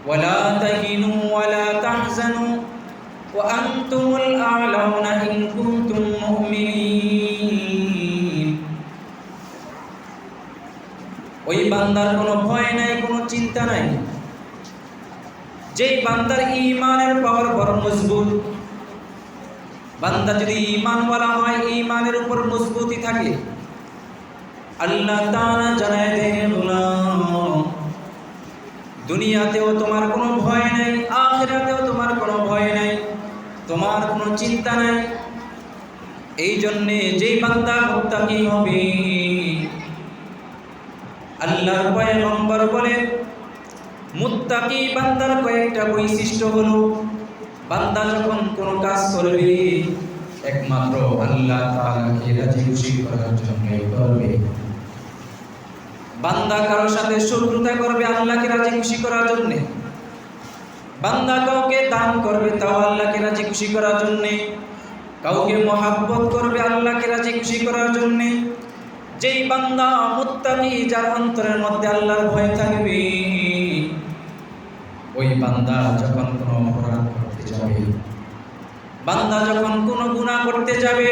ওয়ালা তাহিনু ওয়ালা তাহজানু ওয়া আনতুমুল আ'লাউনা ইন কুনতুম মুমিনিন। ওই বান্দার কোনো ভয় নাই, কোনো চিন্তা নাই, যেই বান্দার ঈমানের পাওয়ার বড় মজবুত। বান্দা যদি ঈমানওয়ালা হয়, ঈমানের উপর মজবুতি থাকে, আল্লাহ তাআলা জানায় দেন গোলাম, দুনিয়াতেও তোমার কোনো ভয় নাই, আখিরাতেও তোমার কোনো ভয় নাই, তোমার কোনো চিন্তা নাই। এই জন্যে যেই বান্দা মুত্তাকি হবে, আল্লাহর পয়গম্বর বলেন মুত্তাকি বান্দার কয়েকটা বৈশিষ্ট্য হলো, বান্দা যখন কোনো কাজ করবে একমাত্র আল্লাহ তাআলাকে রাজি খুশি করার জন্যই করবে। বান্দা কারোর সাথে শত্রুতা করবে আল্লাহকে রাজি খুশি করার জন্যে। বান্দা কাউকে দান করবে তাও আল্লাহকে রাজি খুশি করার জন্যে। কাউকে মহাব্বত করবে আল্লাহকে রাজি খুশি করার জন্যে। যেই বান্দা মুত্তাকি, যার অন্তরের মধ্যে আল্লাহর ভয় থাকবে, ওই বান্দা যখন কোনো অপরাধ করতে যাবে, বান্দা যখন কোনো গুনাহ করতে যাবে,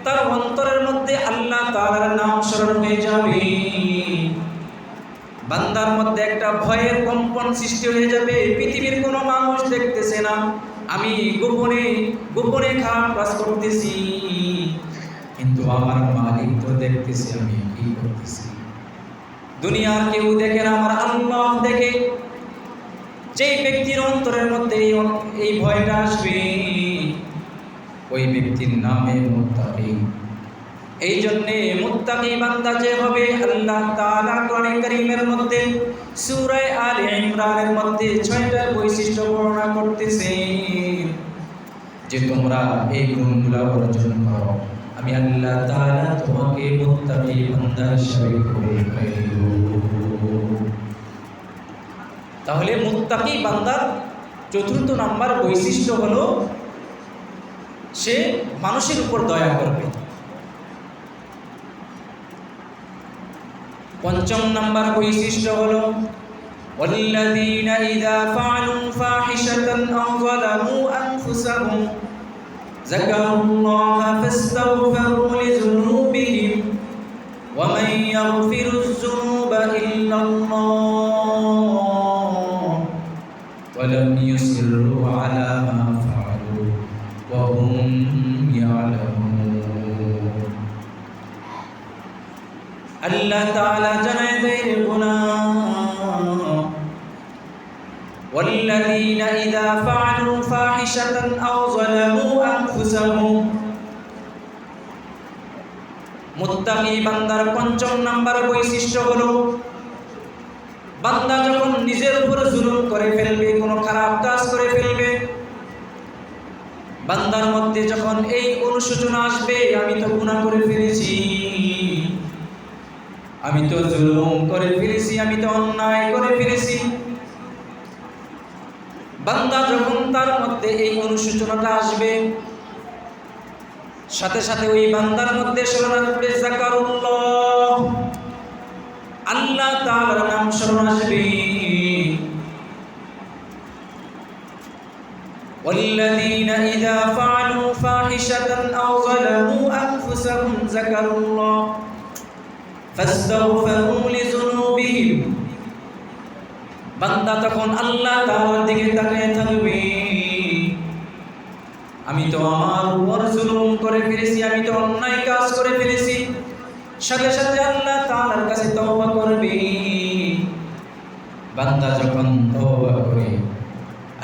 তার অন্তরের মধ্যে আল্লাহ তাআলার নাম স্মরণ হয়ে যাবে। বান্দার মধ্যে একটা ভয়ের কম্পন সৃষ্টি হয়ে যাবে। পৃথিবীর কোনো মানুষ দেখতেছে না, আমি গোপনে গোপনে খারাপ কাজ করতেছি, কিন্তু আমার মালিক তো দেখতেছে আমি কি করতেছি। দুনিয়ার কেউ দেখে না, আমার আল্লাহ দেখে। যেই ব্যক্তির অন্তরের মধ্যে এই ভয়টা আসবে, ওই ব্যক্তির নামে মুত্তাকি। এই জন্যে মুত্তাকি বান্দা যে হবে, আল্লাহ তাআলা কোরআনে কারীমের মধ্যে সূরা আলে ইমরানের মধ্যে 6টা বৈশিষ্ট্য বর্ণনা করতেছেন যে তোমরা এই গুণগুলো অর্জন করো, আমি আল্লাহ তাআলা তোমাকে মুত্তাকি বান্দা হিসেবে কবুল করে নিব। তাহলে মুত্তাকি বান্দার চতুর্থ নাম্বার বৈশিষ্ট্য হলো সে মানুষের উপর দয়া করবে। পঞ্চম নাম্বার বৈশিষ্ট্য হলো ওয়াল্লাযীনা ইযা ফাআলু ফাহিশাতান আও যালামু আনফুসাহুম যাকারুল্লাহা ফাস্তাগফিরু লিযুনুবিহিম ওয়া মান ইয়াগফিরুয যুনুবা ইল্লাল্লাহ ওয়া লাম ইউসিররু আলা মা ফাআলু ওয়া হুম ইয়ালামুন। আল্লাহ তাআলা জানায় দেন গোলাম, ওয়াল্লাযীনা ইযা ফাআলু ফাহিশাতান আও যালামু আনফুসাহুম। মুত্তাকি বান্দার পঞ্চম নাম্বার বৈশিষ্ট্য হলো বান্দা যখন নিজের উপর জুলুম করে ফেলবে, কোনো খারাপ কাজ করে ফেলবে, বান্দার মধ্যে যখন এই অনুশোচনা আসবে, আমি তো গুনাহ করে ফেলেছি, আমি তো জুলুম করে ফেলেছি, আমি তো অন্যায় করে ফেলেছি, বান্দা যখন তার মধ্যে এই অনুশোচনাটা আসবে, সাথে সাথে ওই বান্দার মধ্যে স্মরণ আসবে যাকারুল্লাহ, আল্লাহ তাআলার নাম স্মরণ আসবে। ওয়াল্লাযীনা ইযা ফাআলু ফাহিশাতান আও যালামু আনফুসাহুম যাকারুল্লাহ ফাস্তাগফিরু লিযুনুবিহিম। বান্দা তখন আল্লাহ তাআলার দিকে তাকিয়ে থাকবে, আমি তো আমার উপর জুলুম করে ফেলেছি, আমি তো অন্যায় কাজ করে ফেলেছি, সাথে সাথে আল্লাহ তাআলার কাছে তওবা করবে। বান্দা যখন তওবা করে,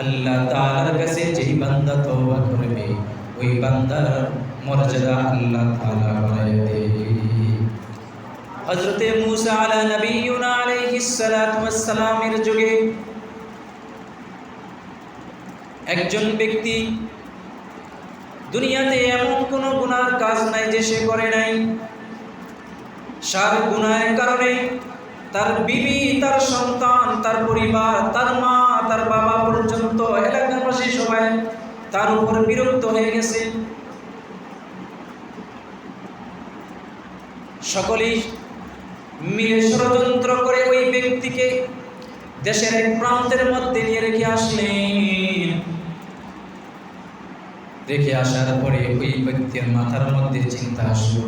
আল্লাহ তাআলার কাছে যেই বান্দা তওবা করবে, ওই বান্দার মর্যাদা আল্লাহ তাআলা বাড়ায় দেয়। হযরতে মূসা আলা নবিয়্যিনা আলাইহিস সালাতু ওয়াস সালামের যুগে একজন ব্যক্তি, দুনিয়াতে এমন কোনো গুনার কাজ নাই যে সে করে নাই, সার গুনাহের কারণে তার বিবি, তার সন্তান, তার পরিবার, তার মা, তার বাবা পর্যন্ত এলাকাবাসী সবাই তার উপর বিরক্ত হয়ে গেছে। সকলেই মিলে ষড়যন্ত্র করে ওই ব্যক্তিকে দেশের এক প্রান্তের মধ্যে নিয়ে রেখে আসলেন। রেখে আসার পরে ওই ব্যক্তির মাথার মধ্যে চিন্তা আসলো,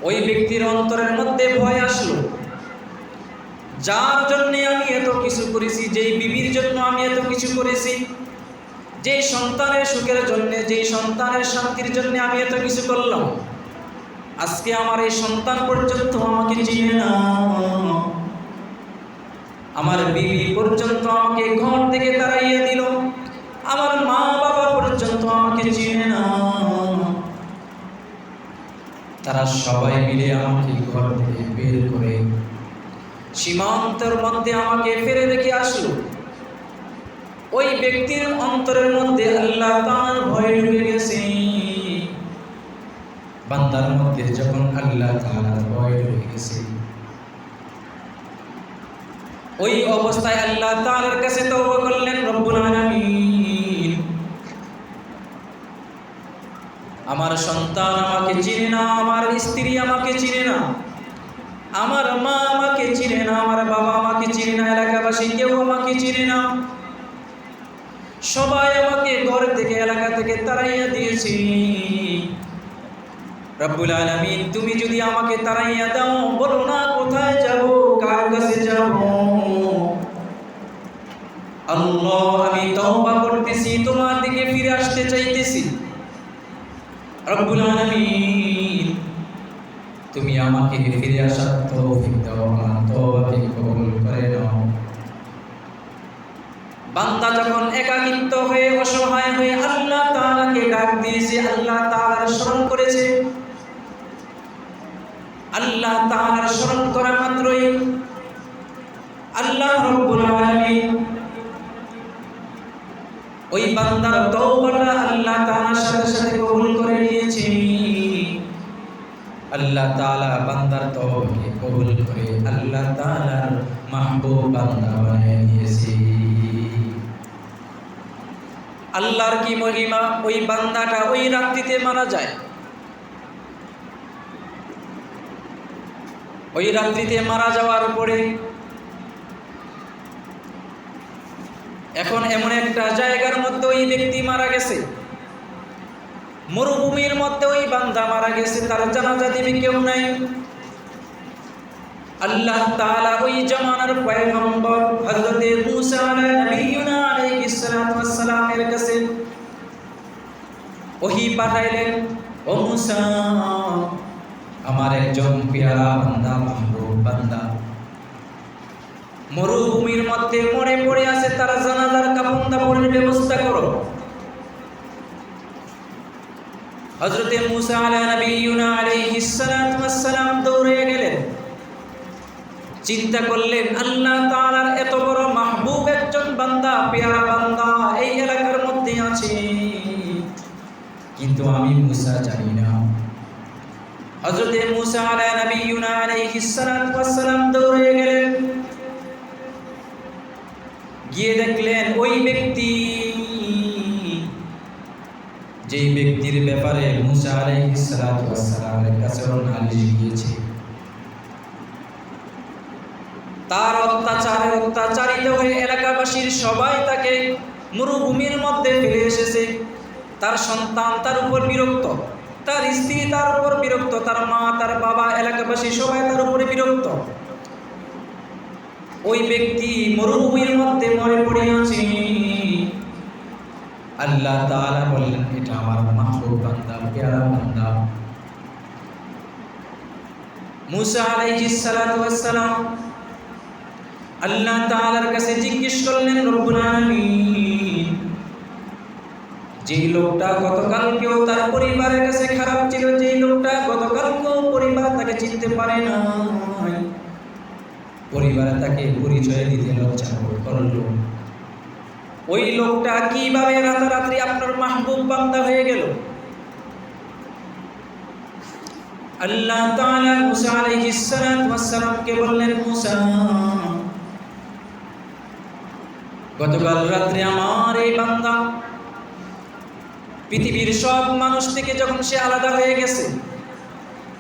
ওই ব্যক্তির অন্তরের মধ্যে ভয় আসলো, যার জন্য আমি এত কিছু করেছি, যেই বিবির জন্য আমি এত কিছু করেছি, যেই সন্তানের সুখের জন্য, যেই সন্তানের শান্তির জন্য আমি এত কিছু করলাম, আজকে আমার এই সন্তান পর্যন্ত আমাকে চিনে না, আমার বিবি পর্যন্ত আমাকে ঘর থেকে তাড়াইয়ে দিল, আমার মা বাবা পর্যন্ত আমাকে চিনে না, তারা সবাই মিলে আমাকে ঘর থেকে বের করে সীমান্তের মধ্যে আমাকে ফেলে রেখে আসলো। ওই ব্যক্তির অন্তরের মধ্যে আল্লাহ তাআলার ভয় ঢুকে গেছে। বান্দার মধ্যে যখন আল্লাহ তাআলার ভয় ঢুকে গেছে, ওই অবস্থায় আল্লাহ তাআলার কাছে তওবা করলেন, রব্বুল আলামিন, আমার সন্তান আমাকে চিনে না, আমার স্ত্রী আমাকে চিনে না, আমার মা আমাকে চিনে না, আমার বাবা আমাকে চিনে না, এলাকাবাসী কেউ আমাকে চিনে না, সবাই আমাকে ঘর থেকে এলাকা থেকে তাড়াইয়া দিয়েছে। রব্বুল আলামিন, তুমি যদি আমাকে তাড়াইয়া দাও, বলো না কোথায় যাব, কার কাছে যাব। আল্লাহ, আমি তওবা করতেছি, তোমার দিকে ফিরে আসতে চাইতেছি। রব্বুল আলামিন, তুমি আমাকে ফিরে আসার তৌফিক দাও, আমার তওবাকে কবুল করে নাও। বান্দা যখন একাকিত্ব হয়ে অসহায় হয়ে আল্লাহ তাআলাকে ডাক দিয়েছে, আল্লাহ তাআলার স্মরণ করেছে, আল্লাহ তাআলার স্মরণ করা মাত্রই আল্লাহ রব্বুল আলামিন ওই বান্দার তওবাটা আল্লাহ তাআলার সাথে সাথে কবুল করে নিয়েছে। আল্লাহ তাআলা বান্দার তওবাকে কবুল করে আল্লাহ তাআলার মাহবুব বান্দা বানিয়ে নিয়েছে। আল্লাহর কি মহিমা! ওই বান্দাটা ওই রাত্রিতে মারা যায়। ওই রাত্রিতে মারা যাওয়ার পরে এখন এমন একটা জায়গার মধ্যে ওই ব্যক্তি মারা গেছে, মরুভূমির মধ্যে ওই বান্দা মারা গেছে, তার জানাজা দিবে কেউ নাই। আল্লাহ তাআলা ওই জামানার পয়গম্বর হযরতে মূসা আলাইহিস সালামের কাছে ওহী পাঠাইলেন, ও মূসা, আমার একজন পেয়ারা বান্দা, মাহবুব বান্দা মরুভূমির মধ্যে মরে পড়ে আছে, তার জানাজার কাফন দাফনের ব্যবস্থা করো। হযরতে মূসা আলাইহিস সালাম দৌড়ে গেলেন, চিন্তা করলেন আল্লাহ তাআলার এত বড় মাহবুব একজন বান্দা, পেয়ারা বান্দা এই এলাকার মধ্যে আছে, কিন্তু আমি মূসা জানি না। হযরতে মূসা আলাইহিস সালাম দৌড়ে গেলেন, গিয়ে দেখলেন ওই ব্যক্তি, যেই ব্যক্তির ব্যাপারে মূসা আলাইহিস সালামের কাছে নালিশ গিয়েছে, তার অত্যাচারে অত্যাচারিত হয়ে এলাকাবাসীর সবাই তাকে মরুভূমির মধ্যে ফেলে এসেছে। তার সন্তান তার উপর বিরক্ত, তার স্ত্রী তার উপর বিরক্ত, তার মা, তার বাবা, এলাকাবাসী সবাই তার উপরে বিরক্ত। ওই ব্যক্তি মরুভূমির মধ্যে মরে পড়ে আছে। আল্লাহ তাআলা বললেন, এটা আমার মাহবুব বান্দা, পেয়ারা বান্দা। মূসা আলাইহিস সালাম আল্লাহ তাআলার কাছে জিজ্ঞেস করলেন, রব্বুল আলামিন, যেই লোকটা গতকালকেও তার পরিবারের কাছে খারাপ ছিল, যেই লোকটা গতকালকেও পরিবার তাকে চিনতে পারে না, পরিবার তাকে পরিচয় দিতে লজ্জা করলো, ওই লোকটা কিভাবে রাতারাতি আপনার মাহবুব বান্দা হয়ে গেল? আল্লাহ তাআলা মূসা আলাইহিস সালামকে বললেন, মূসা, গতকাল রাত্রে আমার এই বান্দা পৃথিবীর সব মানুষ থেকে যখন সে আলাদা হয়ে গেছে,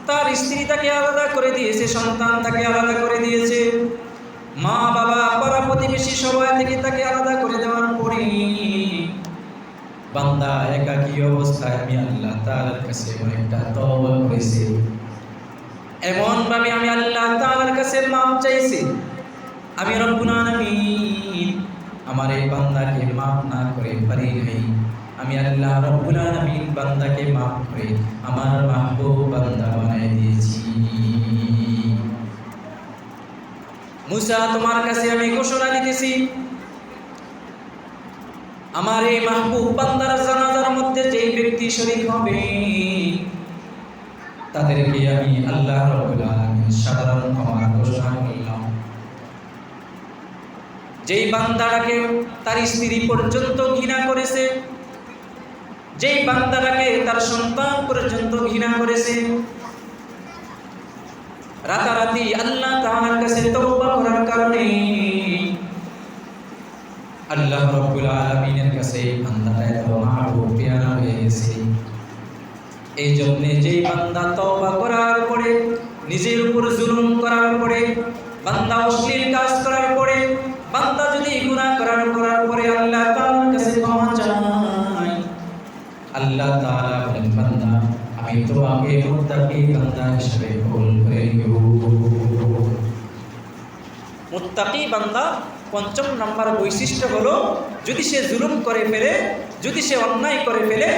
তার স্ত্রী তাকে আলাদা করে দিয়েছে, সন্তান তাকে আলাদা করে দিয়েছে, মা বাবা প্রতিবেশী সবাই থেকে তাকে আলাদা করে দেওয়ার পরে বান্দা একাকী অবস্থায় আমি আল্লাহ তাআলার কাছে অনেকটা তওবা করেছি, এমন ভাবে আমি আল্লাহ তাআলার কাছে মাফ চাইছি, আমি রব্বুল আলামিন আমার এই বান্দাকে মাফ না করে পারি নাই। আমি আল্লাহ রব্বুল আলামিন বান্দাকে মাফ করে আমার মাহবুব বান্দা বানাই দিয়েছি। মুসা, তোমার কাছে আমি ঘোষণা দিতেছি, আমার এই মাহবুব বান্দার জানাজার মধ্যে যেই ব্যক্তি শরীক হবে তাদেরকে আমি আল্লাহ রাব্বুল আলামিন সাধারণ ক্ষমা ঘোষণা করলাম। যেই বান্দাটাকে তার স্ত্রী পর্যন্ত ঘৃণা করেছে, যেই বান্দাটাকে তার সন্তান পর্যন্ত ঘৃণা করেছে, রাতারাতি আল্লাহ তাআলার কাছে তওবা করার কারণে আল্লাহ রাব্বুল আলামিনের কাছে বান্দাটা এত মাহবুব পেয়ারা হয়ে গেছে। এই জন্য যেই বান্দা তওবা করার পরে, নিজের উপর জুলুম করার পরে, বান্দা অশ্লীল কাজ করার পরে, বান্দা যদি গুনাহ করার পরে আল্লাহ তাআলার কাছে ক্ষমা চায়, আল্লাহ তাআলা বলেন বান্দা আমি তোমাকে মুত্তাকি বান্দা হিসেবে কবুল করে নিব। মুত্তাকি বান্দা পঞ্চম নম্বর বৈশিষ্ট্য হলো, যদি সে জুলুম করে ফেলে, যদি সে অন্যায় করে ফেলে,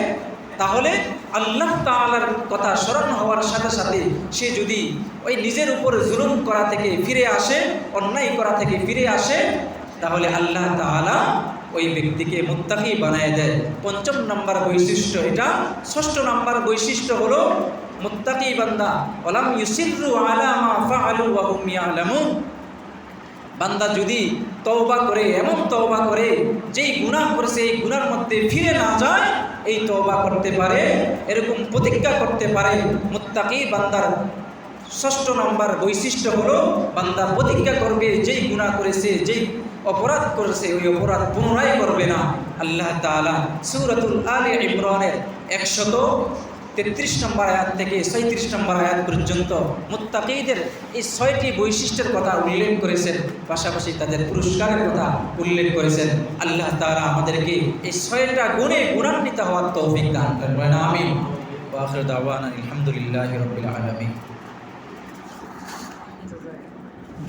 তাহলে আল্লাহ তাআলার কথা স্মরণ হওয়ার সাথে সাথে সে যদি ওই নিজের উপর জুলুম করা থেকে ফিরে আসে, অন্যায় করা থেকে ফিরে আসে, তাহলে আল্লাহ তাআলা ওই ব্যক্তিকে মুত্তাকি বানায় দেয়। পঞ্চম নম্বর বৈশিষ্ট্য এটা। ষষ্ঠ নম্বর বৈশিষ্ট্য হলো মুত্তাকি বান্দা ওয়ালাম ইউসিররু আলা মা ফাআলু ওয়া হুম ইয়ালামুন। বান্দা যদি তওবা করে, এমন তওবা করে যেই গুনাহ করেছে এই গুনার মধ্যে ফিরে না যায়, এই তওবা করতে পারে, এরকম প্রতিজ্ঞা করতে পারে। মুত্তাকি বান্দার ষষ্ঠ নম্বর বৈশিষ্ট্য হলো বান্দা প্রতিজ্ঞা করবে যেই গুনাহ করেছে, যেই অপরাধ করেছে ওই অপরাধ পুনরায় করবে না। আল্লাহ তাআলা সূরাতুল আলে ইমরানের 133 নম্বর আয়াত থেকে 37 নম্বর আয়াত পর্যন্ত মুত্তাকিদের এই 6টি বৈশিষ্ট্যের কথা উল্লেখ করেছেন, পাশাপাশি তাদের পুরস্কারের কথা উল্লেখ করেছেন। আল্লাহ তাআলা আমাদেরকে এই 6টা গুণে গুণান্বিত হওয়ার তৌফিক দান করেন। আমিন। ওয়া আখিরু দাওয়ানা আলহামদুলিল্লাহি রাব্বিল আলামিন।